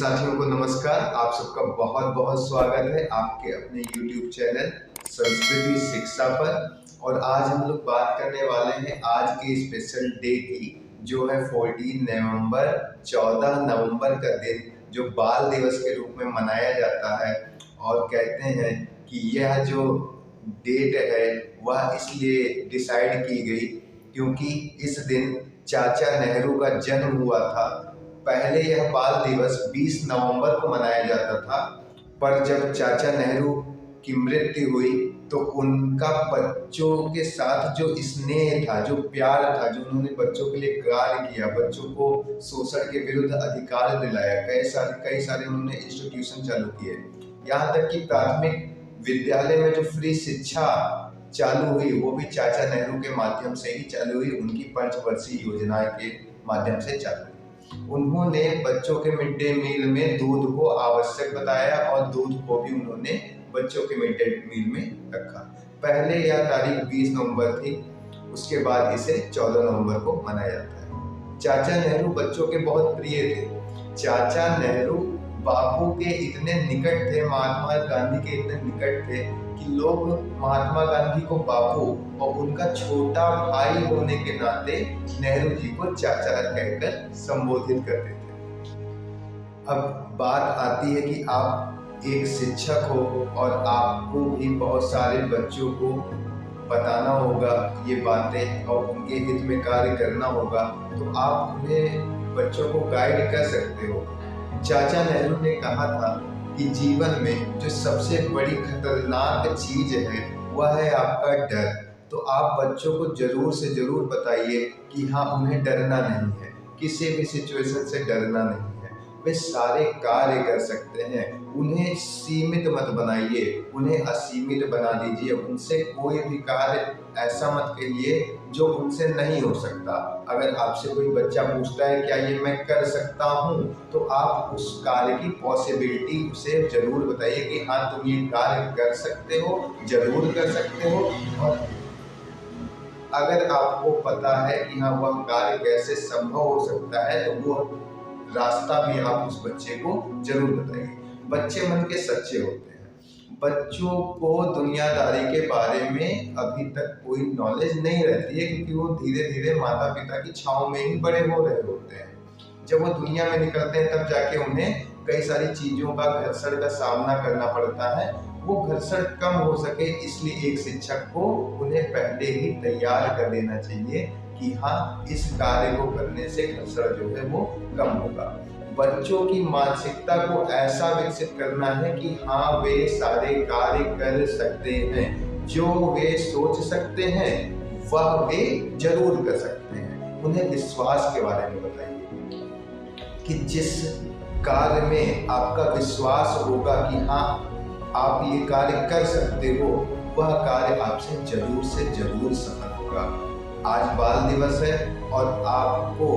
साथियों को नमस्कार। आप सबका बहुत बहुत स्वागत है आपके अपने YouTube चैनल संस्कृति शिक्षा पर। और आज हम लोग बात करने वाले हैं आज के स्पेशल डे की, जो है 14 नवंबर 14 नवंबर का दिन जो बाल दिवस के रूप में मनाया जाता है। और कहते हैं कि यह जो डेट है वह इसलिए डिसाइड की गई क्योंकि इस दिन चाचा नेहरू का जन्म हुआ था। पहले यह बाल दिवस 20 नवंबर को मनाया जाता था, पर जब चाचा नेहरू की मृत्यु हुई तो उनका बच्चों के साथ जो स्नेह था, जो प्यार था, जो उन्होंने बच्चों के लिए कार्य किया, बच्चों को शोषण के विरुद्ध अधिकार दिलाया, कई सारे उन्होंने इंस्टीट्यूशन चालू किए। यहाँ तक कि प्राथमिक विद्यालय में जो फ्री शिक्षा चालू हुई वो भी चाचा नेहरू के माध्यम से ही चालू हुई, उनकी पंचवर्षीय योजना के माध्यम से चालू हुई। उन्होंने बच्चों के मिड डे मील में दूध को आवश्यक बताया और दूध को भी उन्होंने बच्चों के मिड डे मील में रखा। पहले यह तारीख 20 नवंबर थी, उसके बाद इसे 14 नवंबर को मनाया जाता है। चाचा नेहरू बच्चों के बहुत प्रिय थे। चाचा नेहरू बापू के इतने निकट थे, महात्मा गांधी के इतने निकट थे कि लोग महात्मा गांधी को बापू और उनका छोटा भाई होने के नाते नेहरू जी को चाचा कहकर संबोधित करते थे। अब बात आती है कि आप एक शिक्षक हो और आपको भी बहुत सारे बच्चों को बताना होगा ये बातें और उनके हित में कार्य करना होगा, तो आप उन्हें बच्चों को गाइड कर सकते हो। चाचा नेहरू ने कहा था कि जीवन में जो सबसे बड़ी खतरनाक चीज है वह है आपका डर। तो आप बच्चों को जरूर से जरूर बताइए कि हाँ, उन्हें डरना नहीं है, किसी भी सिचुएशन से डरना नहीं है, वे सारे कार्य कर सकते हैं। उन्हें सीमित मत बनाइए, उन्हें असीमित बना दीजिए। उनसे कोई भी कार्य ऐसा मत कहिए जो उनसे नहीं हो सकता। अगर आपसे कोई बच्चा पूछता है क्या ये मैं कर सकता हूँ, तो आप उस कार्य की पॉसिबिलिटी उसे जरूर बताइए कि हाँ, तुम ये कार्य कर सकते हो, जरूर कर सकते हो। और अगर आपको पता है कि हाँ, वह कार्य कैसे संभव हो सकता है, तो वो रास्ता भी आप उस बच्चे को जरूर बताइए। बच्चे मन के सच्चे होते हैं। बच्चों को दुनियादारी के बारे में अभी तक कोई नॉलेज नहीं रहती है, क्योंकि वो धीरे धीरे माता पिता की छांव में ही बड़े हो रहे होते हैं। जब वो दुनिया में निकलते हैं तब जाके उन्हें कई सारी चीजों का, घर्षण का सामना करना पड़ता है। वो घर्षण कम हो सके इसलिए एक शिक्षक को उन्हें पहले ही तैयार कर देना चाहिए कि हाँ, इस कार्य को करने से घर्षण जो है वो कम होगा। बच्चों की मानसिकता को ऐसा विकसित करना है कि हाँ, वे सारे कार्य कर सकते हैं, जो वे सोच सकते हैं वह वे जरूर कर सकते हैं। उन्हें विश्वास के बारे में बताइए कि जिस कार्य में आपका विश्वास होगा कि हाँ, आप ये कार्य कर सकते हो, वह कार्य आपसे जरूर से जरूर सफल होगा। आज बाल दिवस है और आपको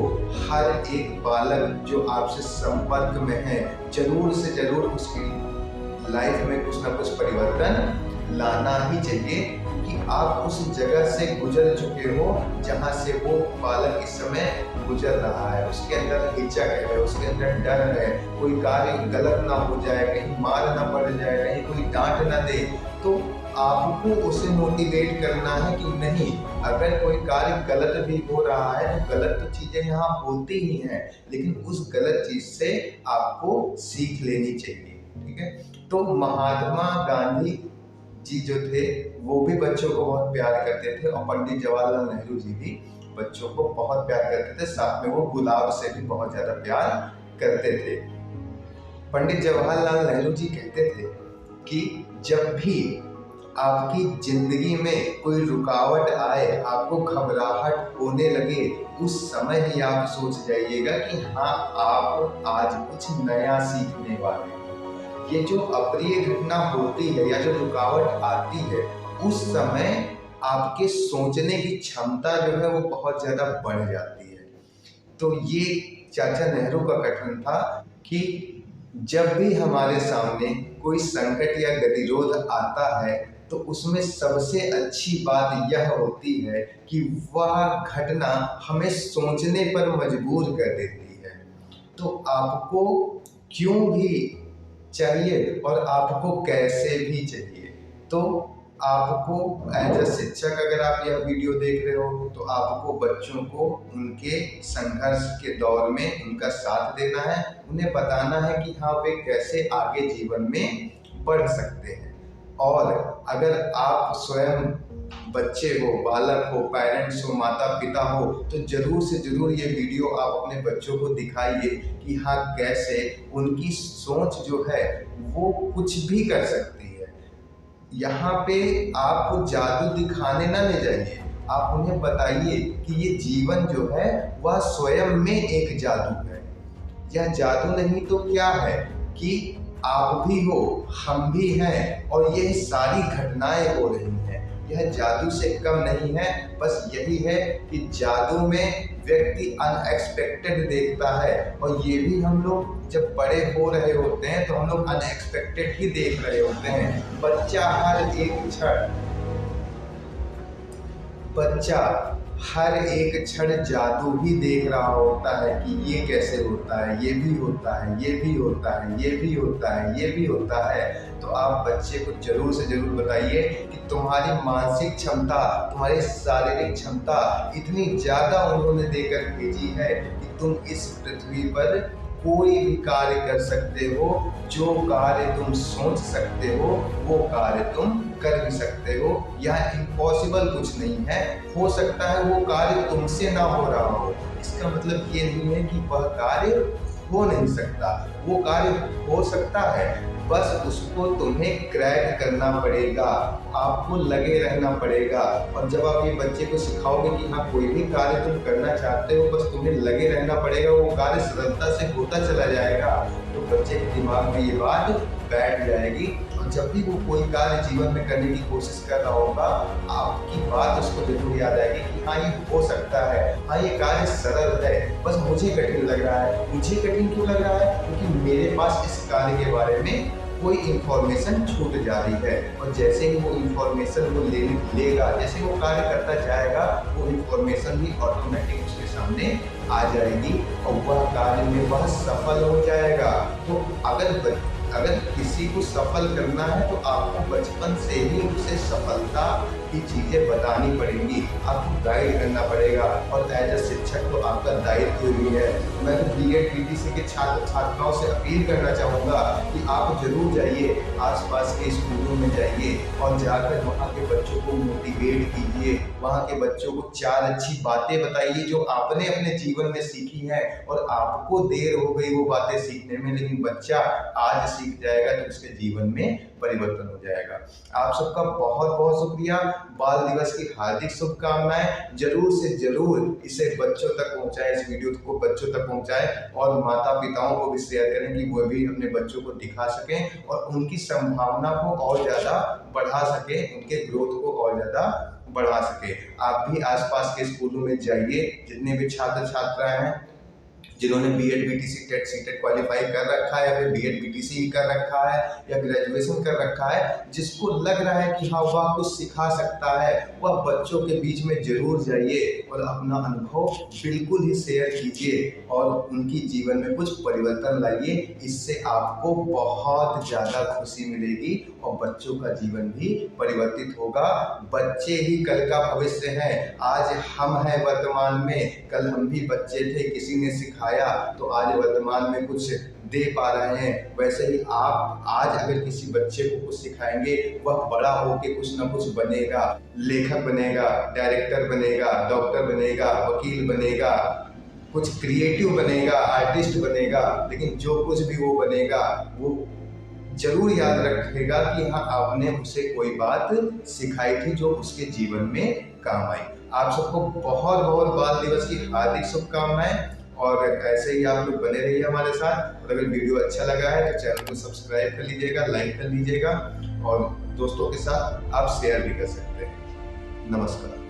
हर एक बालक जो आपसे संपर्क में है, जरूर से जरूर उसकी लाइफ में कुछ ना कुछ परिवर्तन लाना ही चाहिए, कि आप उस जगह से गुजर चुके हो जहां से वो बालक इस समय गुजर रहा है। उसके अंदर हिचक है, उसके अंदर डर है, कोई कार्य गलत ना हो जाए, कहीं मार ना पड़ जाए, कहीं कोई डांट ना दे। तो आपको उसे मोटिवेट करना है कि नहीं, अगर कोई कार्य गलत भी हो रहा है तो गलत तो चीजें यहाँ होती ही हैं, लेकिन उस गलत चीज से आपको सीख लेनी चाहिए। ठीक है। तो महात्मा गांधी जी जो थे वो भी बच्चों को बहुत प्यार करते थे और पंडित जवाहरलाल नेहरू जी भी बच्चों को बहुत प्यार करते थे। साथ में वो गुलाब से भी बहुत ज्यादा प्यार करते थे। पंडित जवाहरलाल नेहरू जी कहते थे कि जब भी आपकी जिंदगी में कोई रुकावट आए, आपको घबराहट होने लगे, उस समय ही आप सोच जाइएगा कि हाँ, आप आज कुछ नया सीखने वाले हैं। ये जो अप्रिय घटना होती है या जो रुकावट आती है, उस समय आपके सोचने की क्षमता जो है वो बहुत ज्यादा बढ़ जाती है। तो ये चाचा नेहरू का कथन था कि जब भी हमारे सामने कोई संकट या गतिरोध आता है तो उसमें सबसे अच्छी बात यह होती है कि वह घटना हमें सोचने पर मजबूर कर देती है। तो आपको क्यों भी चाहिए और आपको कैसे भी चाहिए। तो आपको एज अ शिक्षक अगर आप यह वीडियो देख रहे हो तो आपको बच्चों को उनके संघर्ष के दौर में उनका साथ देना है, उन्हें बताना है कि हाँ वे कैसे आगे जीवन में बढ़ सकते हैं। और अगर आप स्वयं बच्चे हो, बालक हो, पेरेंट्स हो, माता पिता हो, तो जरूर से जरूर ये वीडियो आप अपने बच्चों को दिखाइए कि हाँ कैसे उनकी सोच जो है वो कुछ भी कर सकती है। यहाँ पे आप जादू दिखाने ना ले जाइए, आप उन्हें बताइए कि ये जीवन जो है वह स्वयं में एक जादू है। यह जादू नहीं तो क्या है कि आप भी हो, हम भी हैं और ये सारी घटनाएं हो रही हैं। यह जादू से कम नहीं है, बस यही है कि जादू में व्यक्ति अनएक्सपेक्टेड देखता है और ये भी हम लोग जब बड़े हो रहे होते हैं तो हम लोग अनएक्सपेक्टेड ही देख रहे होते हैं। बच्चा हर एक क्षण जादू ही देख रहा होता है कि ये कैसे होता है, ये भी होता है, ये भी होता है, ये भी होता है, ये भी होता है। तो आप बच्चे को जरूर से जरूर बताइए कि तुम्हारी मानसिक क्षमता, तुम्हारी शारीरिक क्षमता इतनी ज़्यादा उन्होंने देकर भेजी है कि तुम इस पृथ्वी पर कोई भी कार्य कर सकते हो। जो कार्य तुम सोच सकते हो वो कार्य तुम कर भी सकते हो। यह इम्पॉसिबल कुछ नहीं है। हो सकता है वो कार्य तुमसे ना हो रहा हो, इसका मतलब ये नहीं है कि वह कार्य हो नहीं सकता। वो कार्य हो सकता है, बस उसको तुम्हें क्रैक करना पड़ेगा, आपको लगे रहना पड़ेगा। और जब आप ये बच्चे को सिखाओगे कि हाँ कोई भी कार्य तुम करना चाहते हो, बस तुम्हें लगे रहना पड़ेगा, वो कार्य सरलता से होता चला जाएगा, तो बच्चे के दिमाग में ये बात बैठ जाएगी। और जब भी वो कोई कार्य जीवन में करने की कोशिश कर रहा होगा, आपकी बात उसको जरूर याद आएगी कि हाँ ये हो सकता है, हाँ ये कार्य सरल है, बस मुझे कठिन लग रहा है। मुझे कठिन क्यों लग रहा है? क्योंकि मेरे पास इस कार्य के बारे में कोई इंफॉर्मेशन छूट जा रही है। और जैसे ही वो इंफॉर्मेशन वो लेगा, जैसे वो कार्य करता जाएगा, वो इंफॉर्मेशन भी ऑटोमेटिक उसके सामने आ जाएगी और वह कार्य में वह सफल हो जाएगा। तो अगर किसी को सफल करना है तो आपको बचपन से ही उसे सफलता की चीज़ें बतानी पड़ेंगी, आपको गाइड करना पड़ेगा। और एज अ शिक्षक तो आपका दायित्व भी है। मैं तो बीएड बीटीसी के छात्र छात्राओं से अपील करना चाहूँगा कि आप जरूर जाइए, आसपास के स्कूलों में जाइए और जाकर वहाँ के बच्चों को मोटिवेट कीजिए, वहाँ के बच्चों को 4 अच्छी बातें बताइए जो आपने अपने जीवन में सीखी हैं और आपको देर हो गई वो बातें सीखने में, लेकिन बच्चा आज सीख जाएगा तो उसके जीवन में परिवर्तन हो जाएगा। आप सबका बहुत बहुत शुक्रिया। बाल दिवस की हार्दिक शुभकामनाएं। जरूर से जरूर इसे बच्चों तक पहुंचाएं, इस वीडियो को बच्चों तक पहुंचाएं और माता पिताओं को भी शेयर करें कि वो भी अपने बच्चों को दिखा सकें और उनकी संभावना को और ज़्यादा बढ़ा सकें, उनके ग्रोथ को और ज़्यादा बढ़ा सके। आप भी आसपास के स्कूलों में जाइए, जितने भी छात्र छात्राएं हैं जिन्होंने B Ed BTC TET CTET qualify कर रखा है या फिर बीएड बीटीसी कर रखा है या ग्रेजुएशन कर रखा है, जिसको लग रहा है कि हाँ वह कुछ सिखा सकता है, वह बच्चों के बीच में जरूर जाइए और अपना अनुभव बिल्कुल ही शेयर कीजिए और उनकी जीवन में कुछ परिवर्तन लाइए। इससे आपको बहुत ज़्यादा खुशी मिलेगी और बच्चों का जीवन भी परिवर्तित होगा। बच्चे ही कल का भविष्य हैं। आज हम हैं वर्तमान में, कल हम भी बच्चे थे, किसी ने सिखाया तो आज वर्तमान में कुछ दे पा रहे हैं। वैसे ही आप आज अगर किसी बच्चे को कुछ सिखाएंगे, वह बड़ा होकर कुछ ना कुछ बनेगा, लेखक बनेगा, डायरेक्टर बनेगा, डॉक्टर बनेगा, वकील बनेगा, कुछ क्रिएटिव बनेगा, आर्टिस्ट बनेगा। लेकिन जो कुछ भी वो बनेगा वो जरूर याद रखेगा कि हाँ आपने उसे कोई बात सिखाई थी जो उसके जीवन में काम आई। आप सबको बहुत बहुत बाल दिवस की हार्दिक शुभकामनाएं और ऐसे ही आप लोग बने रहिए हमारे साथ। और अगर वीडियो अच्छा लगा है तो चैनल को सब्सक्राइब कर लीजिएगा, लाइक कर लीजिएगा और दोस्तों के साथ आप शेयर भी कर सकते हैं। नमस्कार।